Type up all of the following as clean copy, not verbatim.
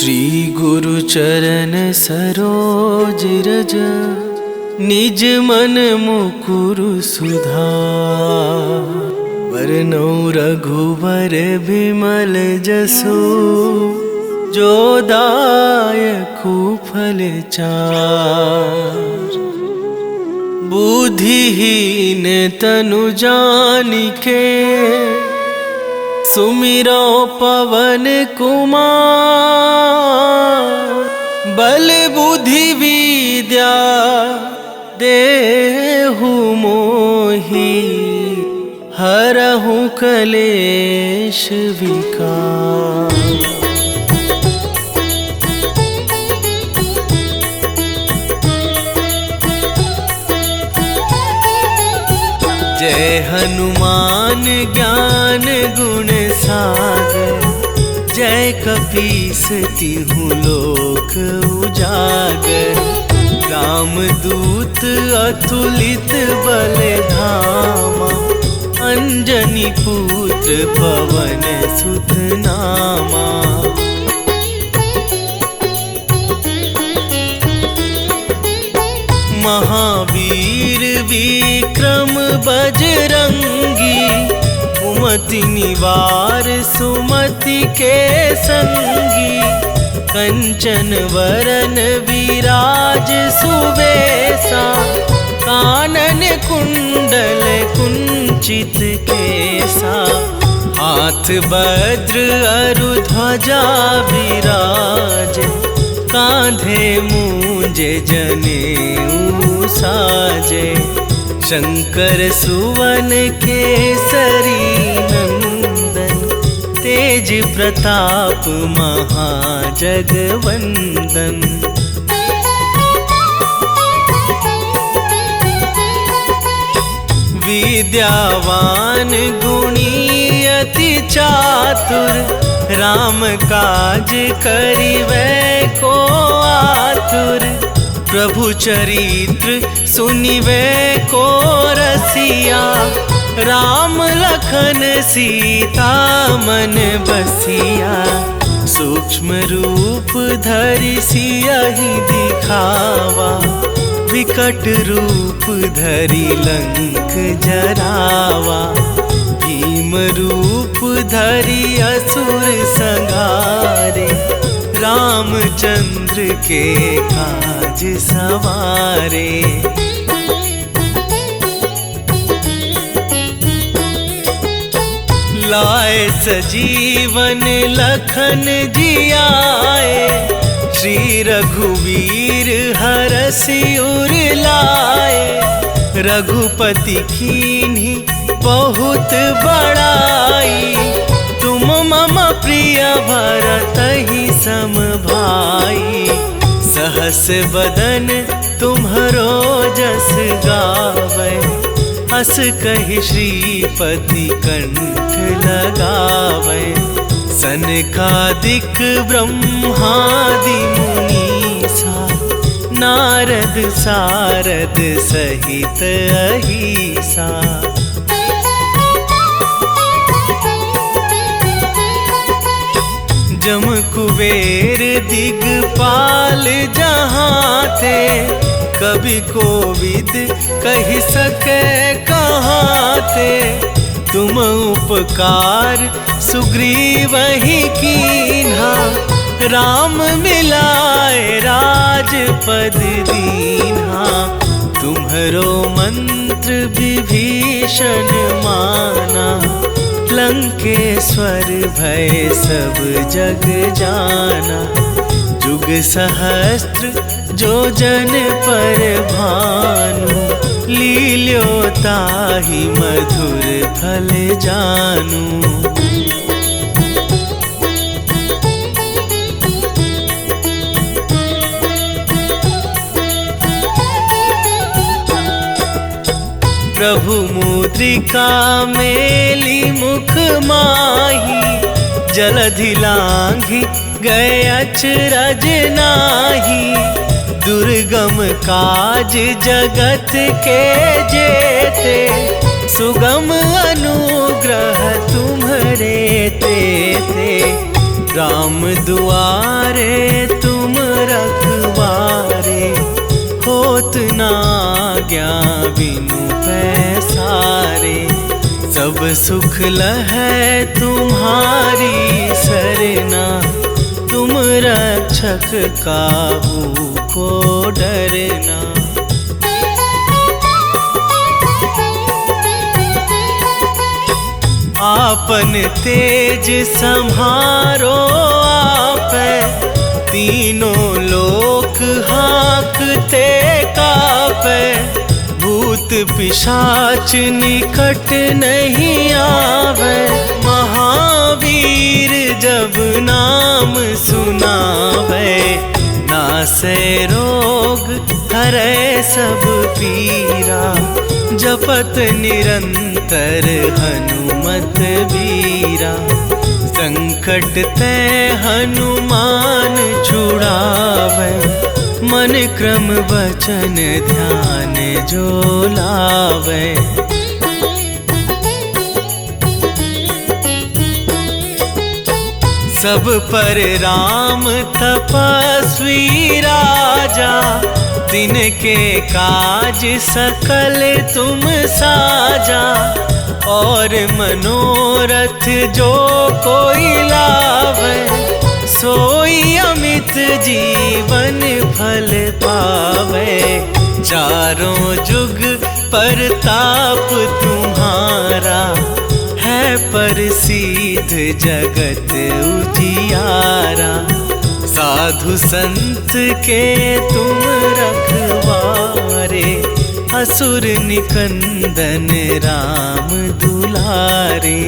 श्री गुरु चरण सरोज रज, निज मन मुकुरु सुधार। वरनौ रघुवर बिमल जसु, जो दायकु फल चार। बुद्धिहीन तनु जानिके, सुमिरो पवन कुमार। बल बुद्धि विद्या देहु मोहि, हरहु कलेश विकार। जय हनुमान ज्ञान गुण सागर, जय कपीस तिहुँ लोक उजागर। रामदूत अतुलित बल धामा, अंजनी पुत्र पवन सुत नामा। महावीर विक्रम बजरंगी, कुमति निवार सुमति के संगी। कंचन वरन विराज सुबेसा, कानन कुंडल कुंचित केसा। हाथ वज्र अरु ध्वजा विराज, कांधे मूंज जनेऊ साजे। शंकर सुवन केसरी नंदन, तेज प्रताप महाजगवंदन। विद्यावान गुणी अति चातुर, राम काज करिवै को आतुर। प्रभु चरित्र सुनिवै को रसिया, राम लखन सीता मन बसिया। सूक्ष्म रूप धरि सियहि दिखावा, विकट रूप धरि लंक जरावा। भीम रूप धरि असुर संहारे, रामचंद्र के काज सवारे। लाए सजीवन लखन जियाए, श्री रघुवीर हरषि उर लाए। रघुपति कीन्ही बहुत बड़ाई, तुम मम प्रिय भरतहि सम भाई। सहस बदन तुम्हरो जस गावै, हस कहि श्रीपति कंठ लगावै। सनकादिक ब्रह्मादि मुनीसा, नारद सारद सहित अहिसा। जम कुबेर दिगपाल जहाँ थे, कवि कोविद कहि सके कहाँ थे। तुम उपकार सुग्रीवहि कीन्हा, राम मिलाए राजपद दीन्हा। तुम्हरो मंत्र विभीषण माना, लंकेश्वर भय सब जग जाना। जुग सहस्त्र जो जन पर भानु, लील्यो ताहि मधुर फल जानू। प्रभु मुद्रिका मेली मुख माही, जलधि लांघि गए अचरज नाही। दुर्गम काज जगत के जेते, सुगम अनुग्रह तुम्हरे तेते। राम दुआरे तुम रखवारे, होत ना आज्ञा बिनु पैसारे। सब सुख लहै तुम्हारी सरना, तुम रक्षक काहू को डरना। आपन तेज सम्हारो आपै, तीनों लोक हाँकते कापै। भूत पिशाच निकट नहीं आवे, महावीर जब नाम सुनावे। नासै रोग हरै सब पीरा, जपत निरंतर हनुमत बीरा। संकट ते हनुमान छुड़ावे, मन क्रम वचन ध्यान जो लावे। सब पर राम तपस्वी राजा, तिनके काज सकल तुम साजा। और मनोरथ जो कोई लावे, सोई अमित जीवन फल पावे। चारों जुग परताप तुम्हारा, है प्रसिद्ध जगत उजियारा। साधु संत के तुम रखवारे, असुर निकंदन राम दुलारे।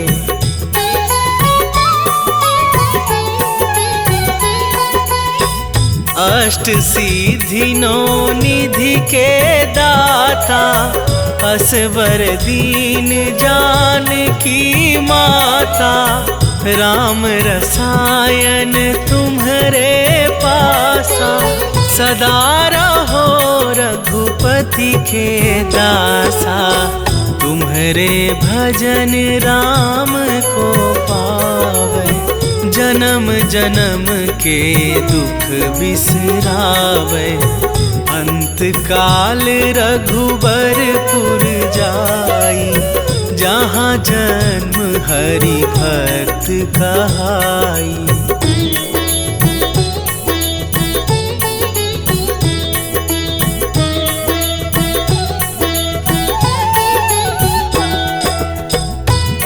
अष्ट सिद्धि नौ निधि के दाता, असवर दीन जानकी माता। राम रसायन तुम्हारे पासा, सदा रहो रघुपति के दासा। तुम्हारे भजन राम को पावे, जन्म जन्म के दुख बिसरावे। अंत काल रघुबरपुर जाई, जहाँ जन्म हरि भक्त कहाई।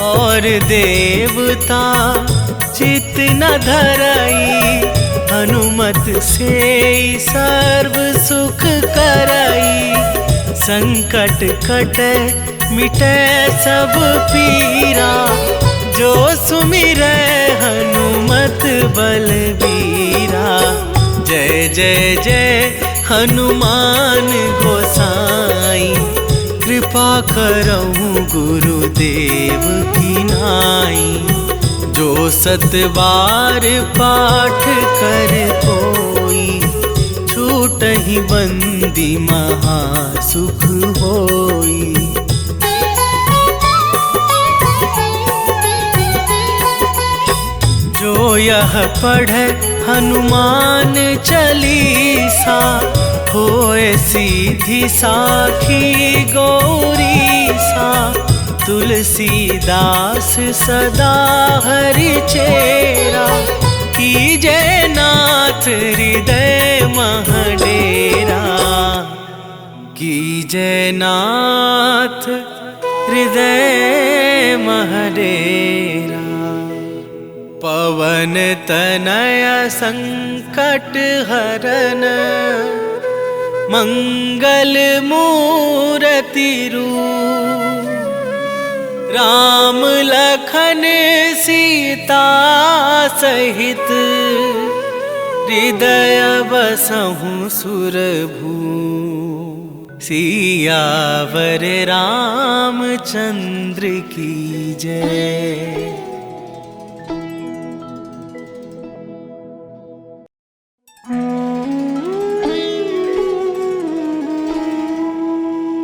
और देवता चित न धरई, हनुमत से सर्व सुख करई। संकट कटे मिटे सब पीरा, जो सुमिरै हनुमत बलबीरा। जय जय जय हनुमान गोसाई, कृपा करहु गुरुदेव की नाई। जो सतबार पाठ कर कोई, छूटहि बंदी महासुख होई। जो यह पढ़े हनुमान चालीसा, होए सीधी साखी गौरीसा। तुलसीदास सदा हरि चेरा, कीजय नाथ हृदय महडेरा। कीजय नाथ हृदय महडेरा। पवन तनय संकट हरन, मंगल मूर्ति रूप। राम लखन सीता सहित, हृदय बसहु सुरभूप। सियावर रामचंद्र की जय।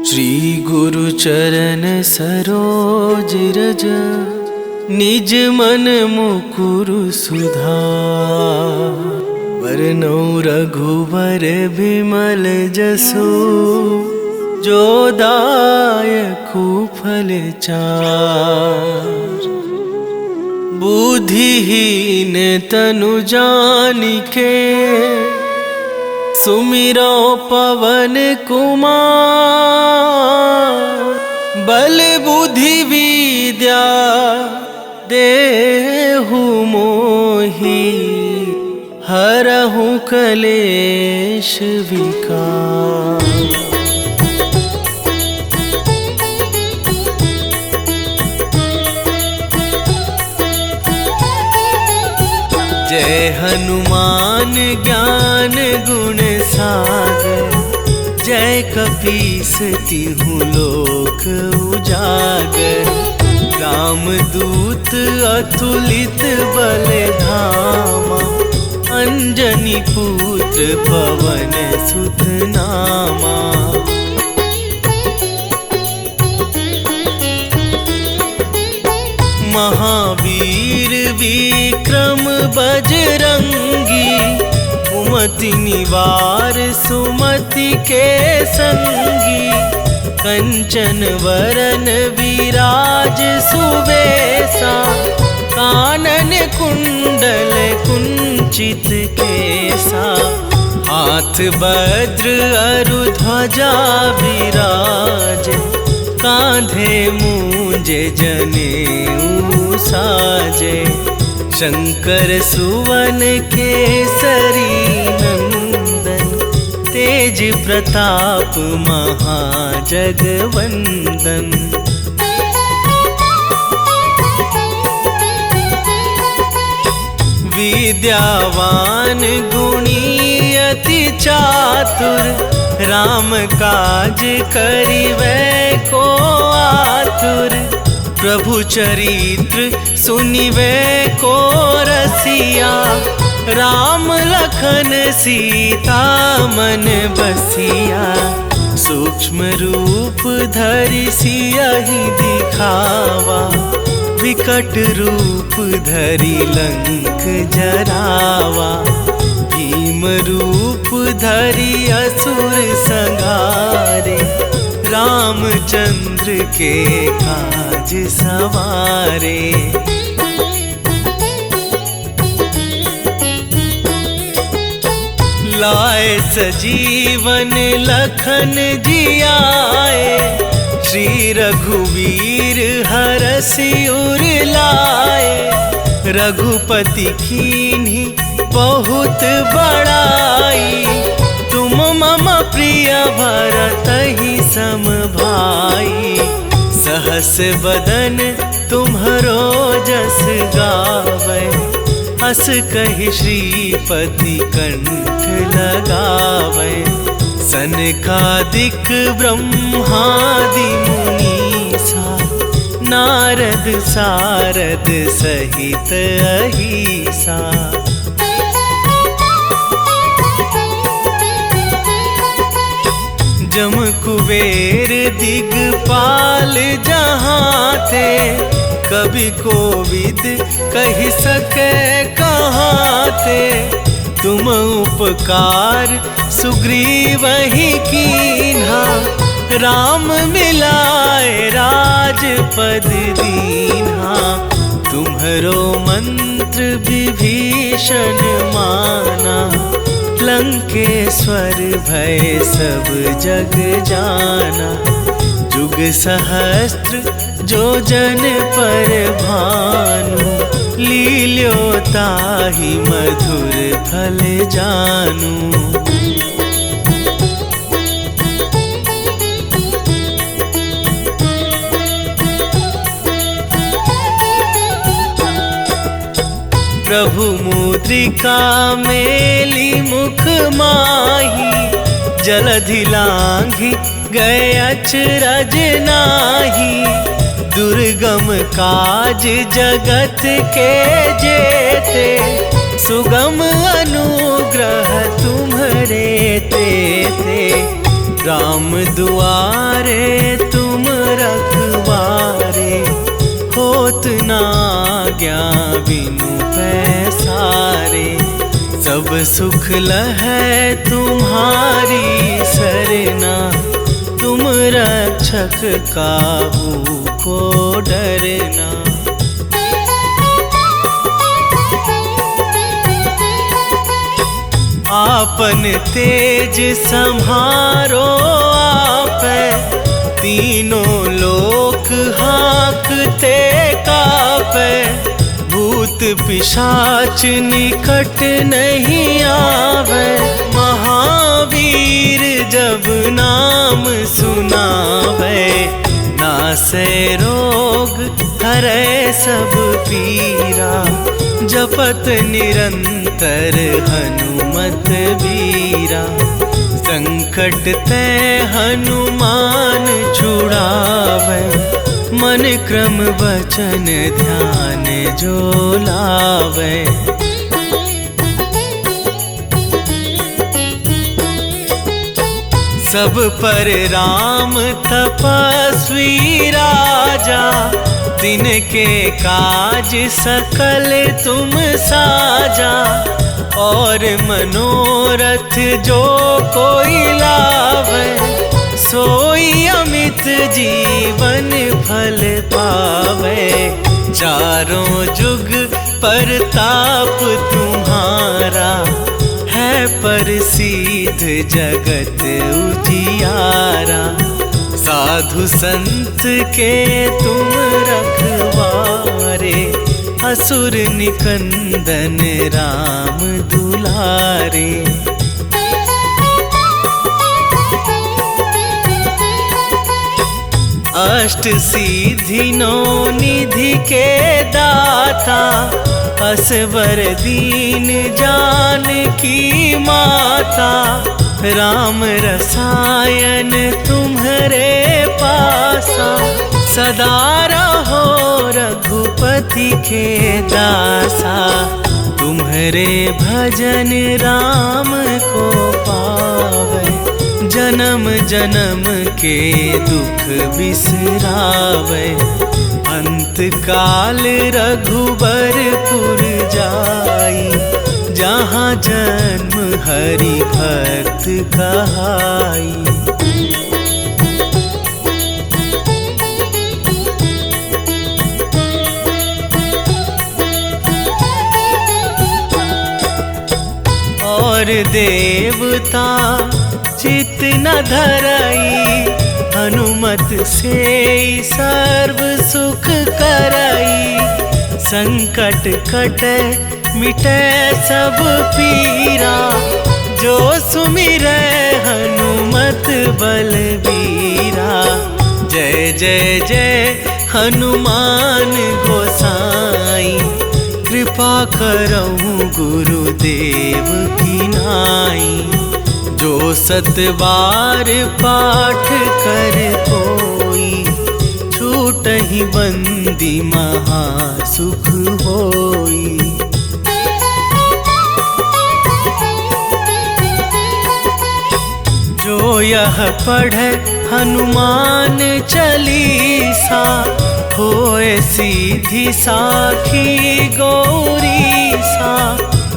श्री गुरु चरण सरोज रज, निज मन मुकुरु सुधार। वरनौ रघुवर बिमल जसु, जो दायकु फल चार। बुद्धिहीन तनु जानिके, सुमिरो पवन कुमार। बल बुद्धि विद्या देहु मोहि, हरहु कलेश विकार। जय हनुमान ज्ञान गुण सागर। जय कपीस तिहुँ लोक उजागर। रामदूत अतुलित बल धामा, अंजनी पुत्र पवन सुत नामा। महावीर विक्रम बजरंगी, कुमति निवार सुमति के संगी। कंचन वरन विराज सुबेसा, कानन कुंडल कुंचित केसा। हाथ वज्र अरु ध्वजा विराज, कांधे मूंज जनेऊ साजे। शंकर सुवन केसरी नंदन, तेज प्रताप महाजगवंदन। विद्यावान गुणी अति चातुर, राम काज करिबै को आतुर। प्रभु चरित्र सुनिबै को रसिया, राम लखन सीता मन बसिया। सूक्ष्म रूप धरि सियहि दिखावा, विकट रूप धरि लंक जरावा। भीम रूप धरि असुर संहारे, रामचंद्र के काज सवारे। लाए सजीवन लखन जियाए, श्री रघुवीर हरषि उर लाए। रघुपति कीन्ही बहुत बड़ाई, तुम मम प्रिय भरतहि सम भाई। सहस बदन तुम्हरो जस गावै, हस कहि श्रीपति कंठ लगावै। सनकादिक ब्रह्मादि मुनीसा, नारद सारद सहित अहिसा। जम कुबेर दिगपाल जहाँ थे, कवि कोविद कहि सके कहाँ थे। तुम उपकार सुग्रीवहि कीन्हा, राम मिलाए राजपद दीन्हा। तुम्हरो मंत्र विभीषण माना, लंकेश्वर भय सब जग जाना। जुग सहस्त्र जो जन पर भानु, लील्यो ताहि मधुर फल जानू। प्रभु मुद्रिका मेली मुख माही, जलधि लांघि गए अचरज नाही। दुर्गम काज जगत के जेते, सुगम अनुग्रह तुम्हरे तेते। राम दुआरे तुम रखवारे, हो होत ना आज्ञा बिनु पैसारे। सब सुख लहै तुम्हारी सरना, तुम रक्षक काहू को डरना। आपन तेज सम्हारो आपै, तीनों लोक हाँकते कापै। भूत पिशाच निकट नहीं आवे, महावीर जब नाम सुनावे। नासै रोग हरै सब पीरा, जपत निरंतर हनुमत बीरा। संकट ते हनुमान छुड़ावे, मन क्रम वचन ध्यान जो लावे। सब पर राम तपस्वी राजा, तिनके काज सकल तुम साजा। और मनोरथ जो कोई लावे, सोई अमित जीवन फल पावे। चारों जुग परताप तुम्हारा, है प्रसिद्ध जगत उजियारा। साधु संत के तुम रखवारे, असुर निकंदन राम दुलारे। अष्ट सिद्धि नौ निधि के दाता, असवर दीन जानकी माता। राम रसायन तुम्हारे पासा, सदा रहो रघुपति के दासा। तुम्हारे भजन राम को पावे, जन्म जन्म के दुख बिसरावे। अंत काल रघुबरपुर जाई, जहाँ जन्म हरि भक्त कहाई। और देवता चित न धरई, हनुमत से सर्व सुख करई। संकट कटे मिटे सब पीरा, जो सुमिरै हनुमत बलबीरा। जय जय जय हनुमान गोसाई, कृपा करहु गुरुदेव की नाई। जो सत बार पाठ कर कोई, छूटहि बंदी महा सुख होई। जो यह पढ़े हनुमान चालीसा, होए सीधी साखी गौरीसा।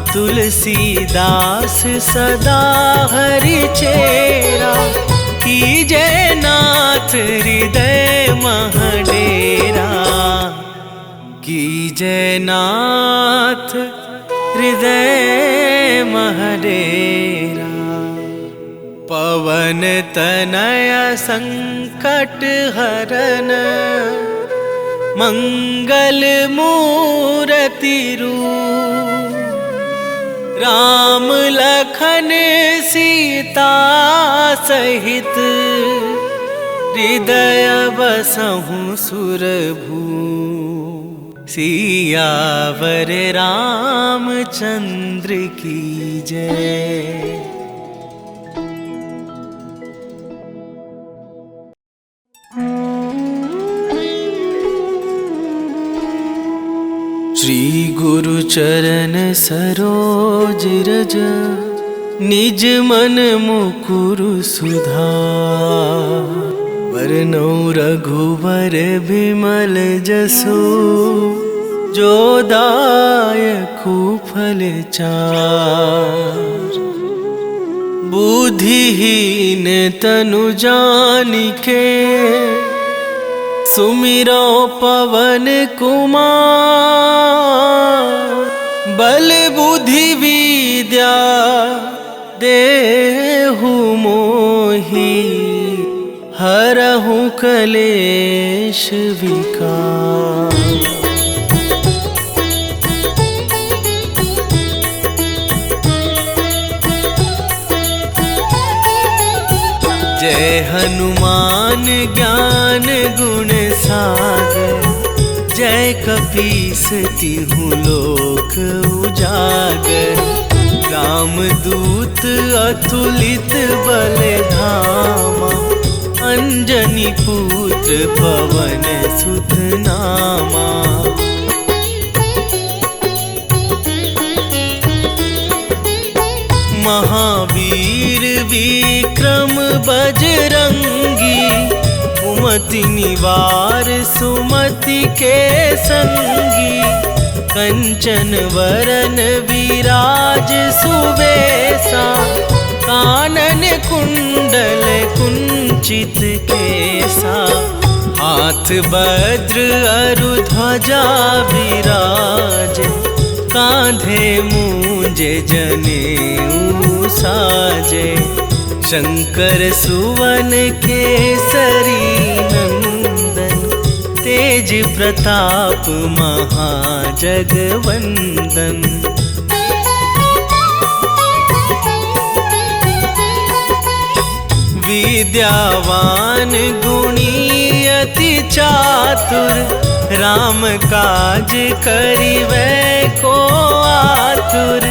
तुलसीदास सदा हरि चेरा, कीजे नाथ हृदय मह डेरा। कीजे नाथ हृदय मह डेरा। पवन तनय संकट हरन, मंगल मूर्ति रूप। राम लखन सीता सहित, हृदय बसहु सुरभू। सियावर रामचंद्र की जय। श्री गुरु चरण सरोज रज, निज मन मुकुरु सुधार। बरनौ रघुवर बिमल जसु, जो दायकु फल चार। बुद्धिहीन तनु जानिके, सुमिरो पवन कुमार। बल बुद्धि विद्या देहु मोहि, हरहु कलेश विकार। जय हनुमान ज्ञान गुण सागर, जय कपीस तिहु लोक उजागर। रामदूत अतुलित बल धामा, अंजनी पुत्र पवन सुत नामा। महावीर विक्रम बजरंगी, कुमति निवार सुमति के संगी। कंचन वरन विराज सुवेशा, कानन कुंडल कुंचित केसा। हाथ वज्र अरु ध्वजा विराज, कांधे मूंजे जनेऊ साजे। शंकर सुवन केसरी नंदन, तेज प्रताप महाजगवंदन। विद्यावान गुणी अति चातुर, राम काज करिवै को आतुर।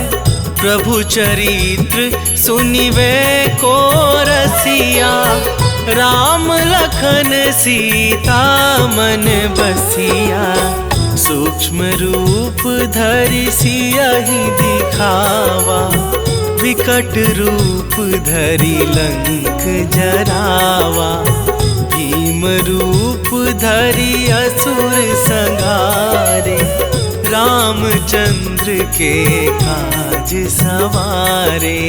प्रभु चरित्र सुनिवै को रसिया, राम लखन सीता मन बसिया। सूक्ष्म रूप धरि सियहि दिखावा, विकट रूप धरि लंक जरावा। भीम रूप धरि असुर संहारे, रामचंद्र के काज सवारे।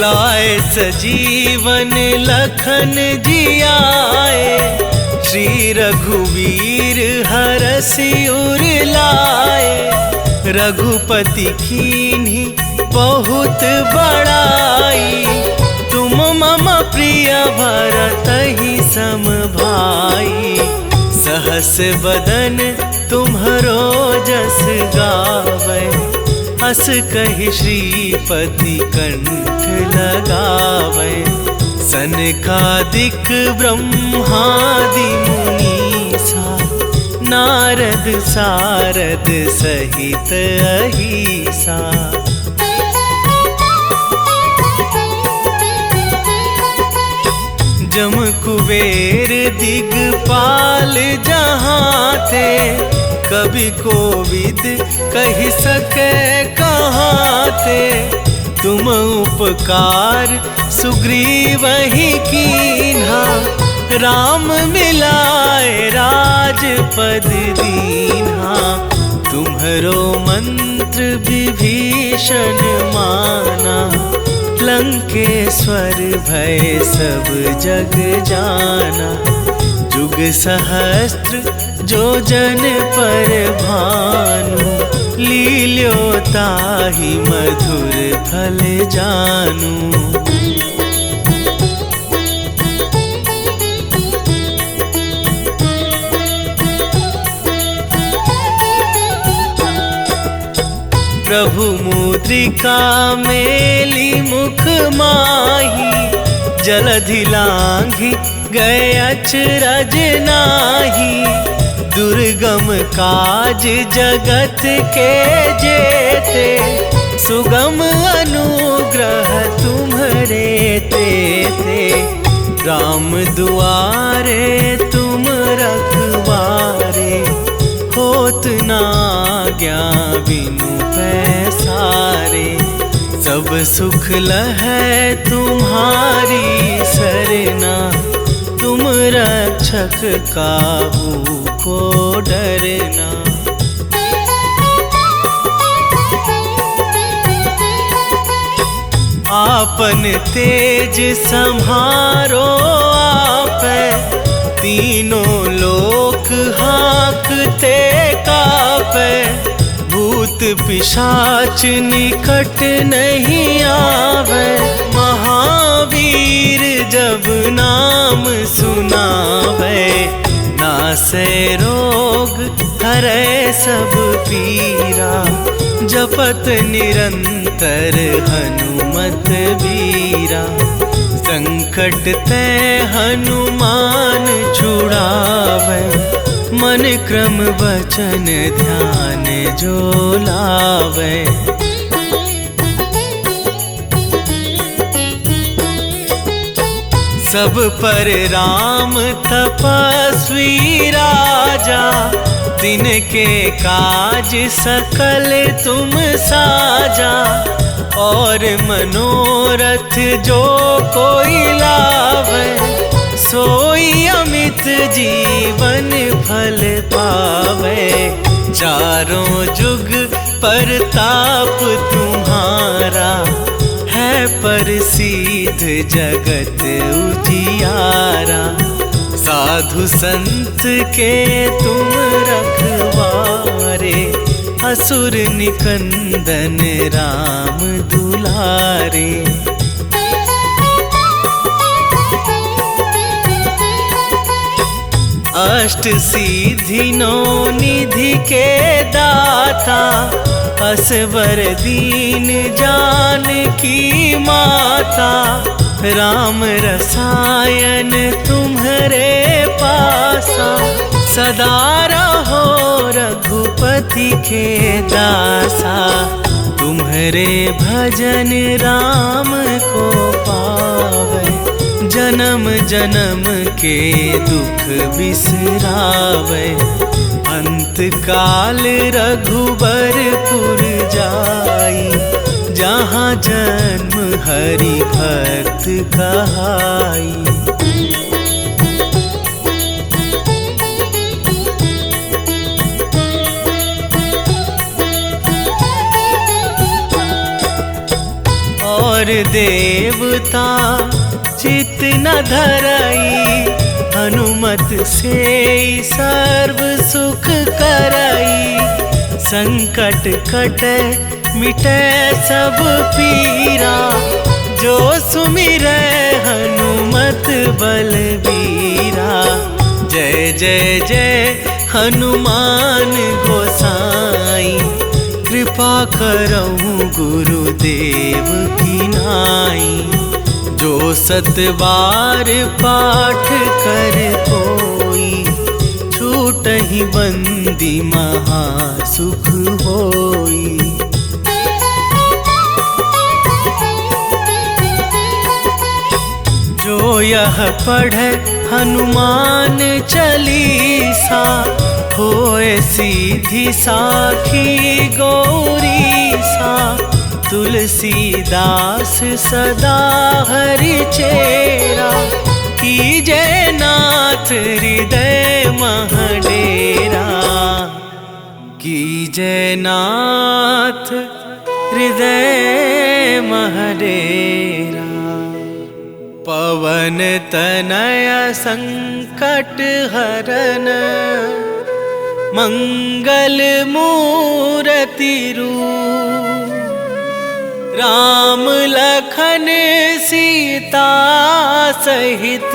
लाए सजीवन लखन जियाए, श्री रघुवीर हरषि उर लाए। रघुपति कीन्ही बहुत बड़ाई, तुम मम प्रिय भरतहि सम भाई। सहस बदन तुम्हरो जस गावै, हस कहि श्रीपति कंठ लगावै। सनकादिक ब्रह्मादि मुनीसा, नारद सारद सहित अहिसा। जम कुबेर दिगपाल जहाँ थे, कभी कोविद कहि सके कहाँ थे। तुम उपकार सुग्रीवहि कीन्हा, राम मिलाए राजपद दीन्हा। तुम्हरो मंत्र विभीषण माना, लंकेश्वर भय सब जग जाना। जुग सहस्त्र जो जन पर भानु, लील्यो ताहि मधुर फल जानू। प्रभु मुद्रिका मेली मुख माही, जलधि लांघि गए अचरज नाही। दुर्गम काज जगत के जेते, सुगम अनुग्रह तुम्हरे तेते। राम दुआरे तुम रखवारे, होत ना आज्ञा बिनु पैसारे। सब सुख लहै तुम्हारी सरना, तुम रक्षक काहू को डरना। आपन तेज सम्हारो आपै, तीनों लोक हाँकते कापै। भूत पिशाच निकट नहीं आवे, महावीर जब नाम सुनावे। नासै रोग हरै सब पीरा, जपत निरंतर हनुमत बीरा। संकट ते हनुमान छुड़ावे, मन क्रम वचन ध्यान जो लावे। सब पर राम तपस्वी राजा, तिनके काज सकल तुम साजा। और मनोरथ जो कोई लावे, सोई अमित जीवन फल पावे। चारों जुग परताप तुम्हारा, है प्रसिद्ध जगत उजियारा। साधु संत के तुम रखवारे, असुर निकंदन राम दुलारे। अष्ट सिद्धि नौ निधि के दाता, असवर दीन जानकी माता। राम रसायन तुम्हारे पासा, सदा रहो रघुपति के दासा। तुम्हारे भजन राम को पावे, जन्म जन्म के दुख बिसरावे। अंत काल रघुबरपुर जाई, जहाँ जन्म हरि भक्त कहाई। और देवता चित न धरई, हनुमत से सर्व सुख करई। संकट कटे मिटे सब पीरा, जो सुमिरै हनुमत बलबीरा। जय जय जय हनुमान गोसाई, कृपा करहु गुरुदेव की नाई। जो सतबार पाठ कर कोई, छूटहि बंदी महासुख होई। जो यह पढ़े हनुमान चालीसा, होए सीधी साखी गौरी सा। तुलसीदास सदा हरि चेरा, कीजे नाथ हृदय महडेरा। कीजे नाथ हृदय महडेरा। पवन तनय संकट हरन, मंगल मूर्ति रूप। राम लखन सीता सहित,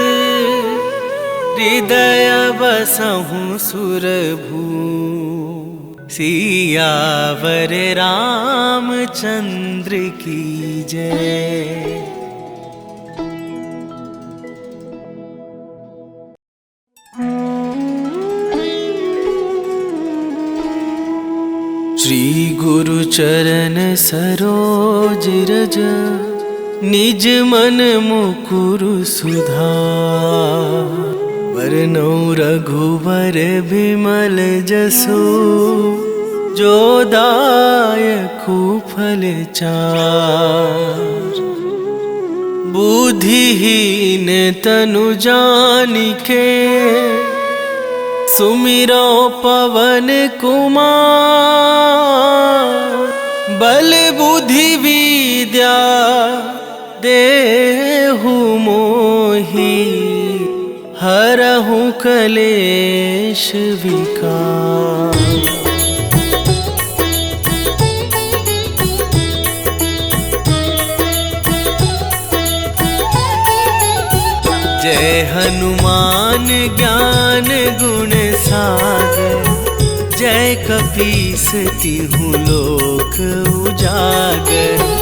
हृदय बसहु सुरभू। सियावर रामचंद्र की जय। श्री गुरु चरण सरोज रज, निज मन मुकुरु सुधार। वरनौ रघुवर बिमल जसु, जो दायकु फल चार। बुद्धिहीन तनु जानिके सुमिरो पवन कुमार। बल बुद्धि विद्या देहु मोहि हरहु कलेश विकार। जय हनुमान ज्ञान गुण सागर। जय कपीस तिहु लोक उजागर।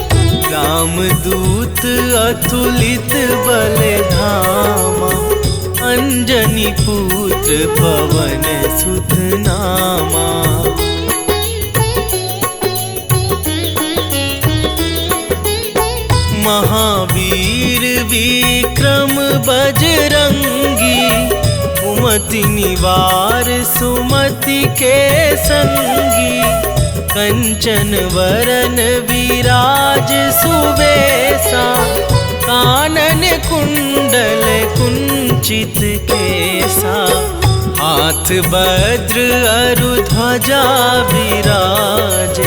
रामदूत अतुलित बल धामा। अंजनी पुत्र पवन सुत नामा। महावीर विक्रम बजरंगी। कुमति निवार सुमति के संगी। कंचन वरन विराज सुबेसा। कानन कुंडल कुंचित केसा। हाथ वज्र अरु ध्वजा विराज।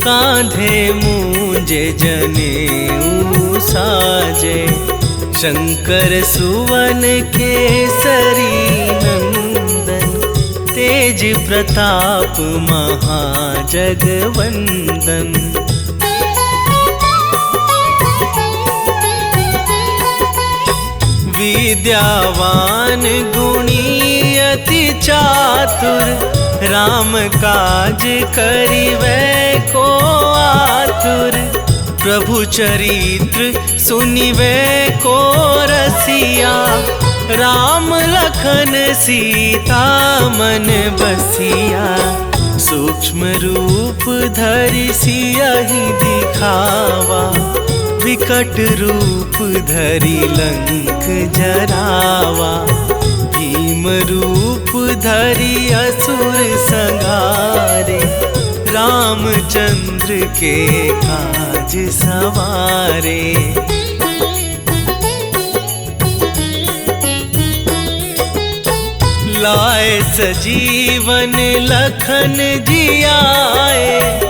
कांधे मूंज जनेऊ साजे। शंकर सुवन केसरी नंदन। तेज प्रताप महाजगवंदन। विद्यावान गुणी अति चातुर। राम काज करिवै को आतुर। प्रभु चरित्र सुनिवै को रसिया। राम लखन सीता मन बसिया। सूक्ष्म रूप धरि सियहि दिखावा। विकट रूप धरि लंक जरावा। भीम रूप धरि असुर संहारे। रामचंद्र के काज सवारे। लाए सजीवन लखन जियाए।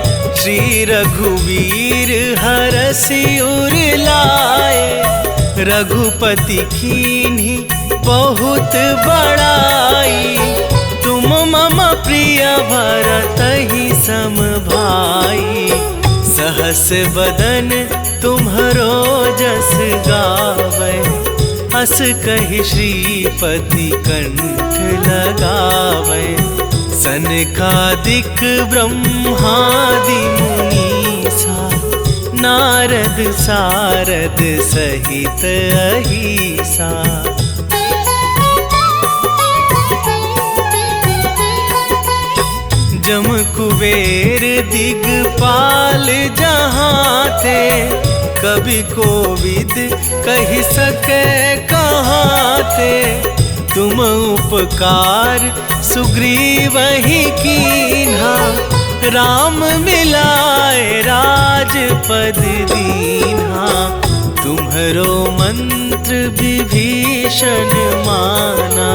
श्री रघुवीर हरषि उर लाए। रघुपति कीन्ही बहुत बड़ाई। तुम मम प्रिय भरतहि सम भाई। सहस बदन तुम्हरो जस गावै। हस कहि श्रीपति कंठ लगावै। सनकादिक ब्रह्मादि मुनीसा। नारद सारद सहित अहिसा। जम कुबेर दिगपाल जहाँ थे। कभी कोविद कहि सके कहाँ थे। तुम उपकार सुग्रीवहि कीन्हा। राम मिलाए राजपद दीन्हा। तुम्हरो मंत्र विभीषण माना।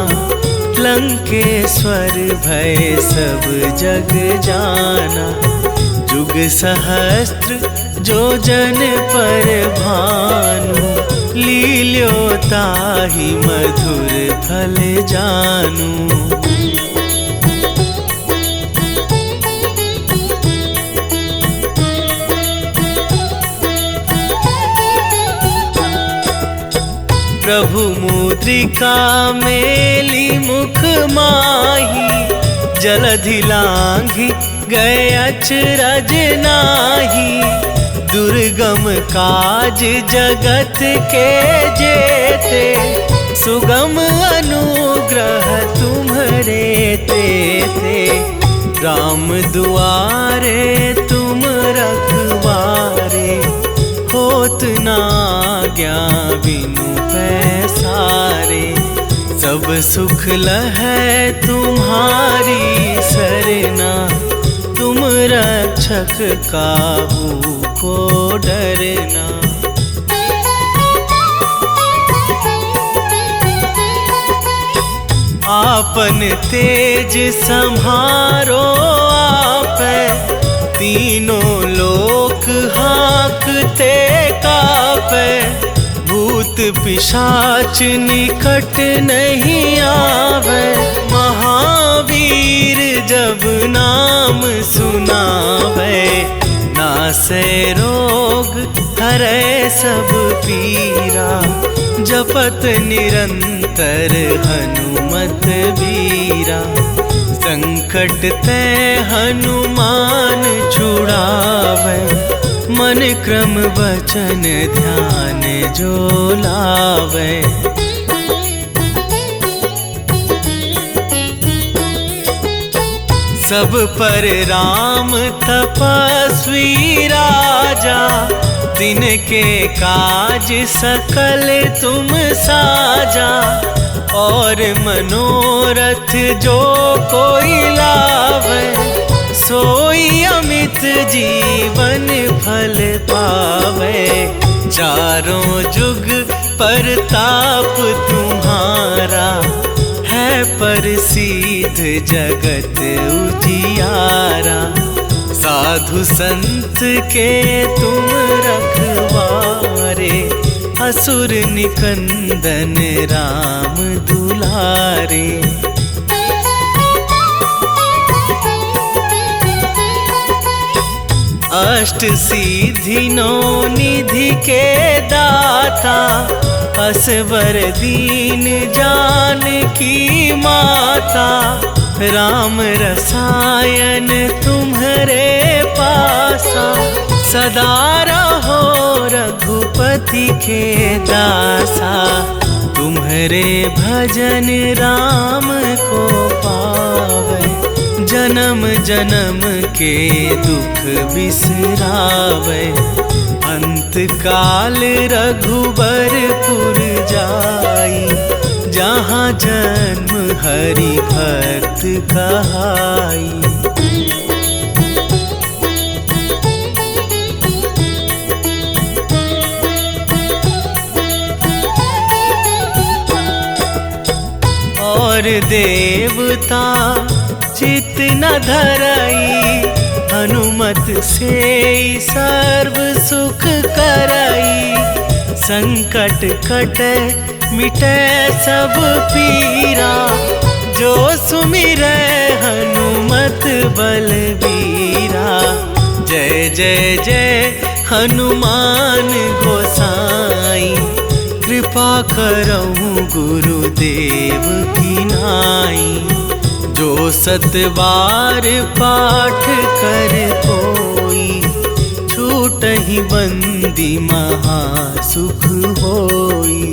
लंकेश्वर भय सब जग जाना। जुग सहस्त्र जो जन पर भानु। लील्यो ताहि मधुर फल जानू। प्रभु मुद्रिका मेली मुख माही। जलधि लांघि गए अचरज नाही। दुर्गम काज जगत के जेते। सुगम अनुग्रह तुम्हरे तेते। राम दुआरे तुम रखवारे। होत ना आज्ञा बिनु पैसारे। सब सुख लहै तुम्हारी सरना। तुम रक्षक काहू को डरना। आपन तेज संहारो आपै, तीनों लोक हाँकते कापै। भूत पिशाच निकट नहीं आवे, महावीर जब नाम सुनावे। नासै रोग हरै सब पीरा, जपत निरंतर हनुमत बीरा। संकट ते हनुमान छुड़ावे, मन क्रम वचन ध्यान जो लावे। सब पर राम तपस्वी राजा, तिनके काज सकल तुम साजा। और मनोरथ जो कोई लावे, सोई अमित जीवन फल पावे। चारों जुग परताप तुम्हारा, है प्रसिद्ध जगत उजियारा। साधु संत के तुम रखवारे, असुर निकंदन राम दुलारे। अष्ट सिद्धि नौ निधि के दाता, असवर दीन जानकी माता। राम रसायन तुम्हारे पासा, सदा रहो रघुपति के दासा। तुम्हारे भजन राम को पावे, जन्म जन्म के दुख बिसरावे। अंत काल रघुबरपुर जाई, जहाँ जन्म हरि भक्त कहाई। और देवता चित न धरई, हनुमत से सर्व सुख करई। संकट कटे मिटे सब पीरा, जो सुमिरै हनुमत बलबीरा। जय जय जय हनुमान गोसाई, कृपा करहु गुरुदेव की नाई। जो सतबार पाठ कर कोई, छूटहि बंदी महासुख होई।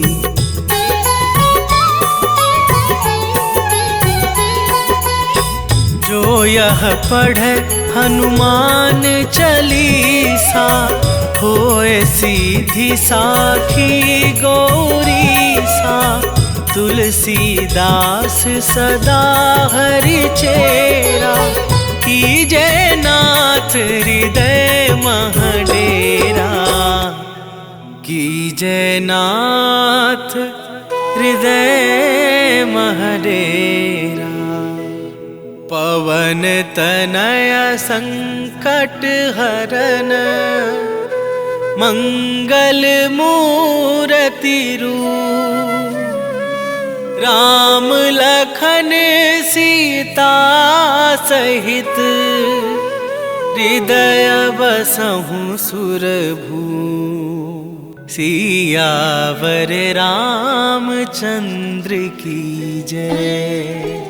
जो यह पढ़े हनुमान चालीसा, होए सीधी साखी गौरीसा। तुलसीदास सदा हरि चेरा, कीजे नाथ हृदय महडेरा। कीजे नाथ हृदय महडेरा। पवन तनय संकट हरन, मंगल मूरति रूप। राम लखन सीता सहित, हृदय बसहु सुरभूप। सियावर रामचंद्र की जय।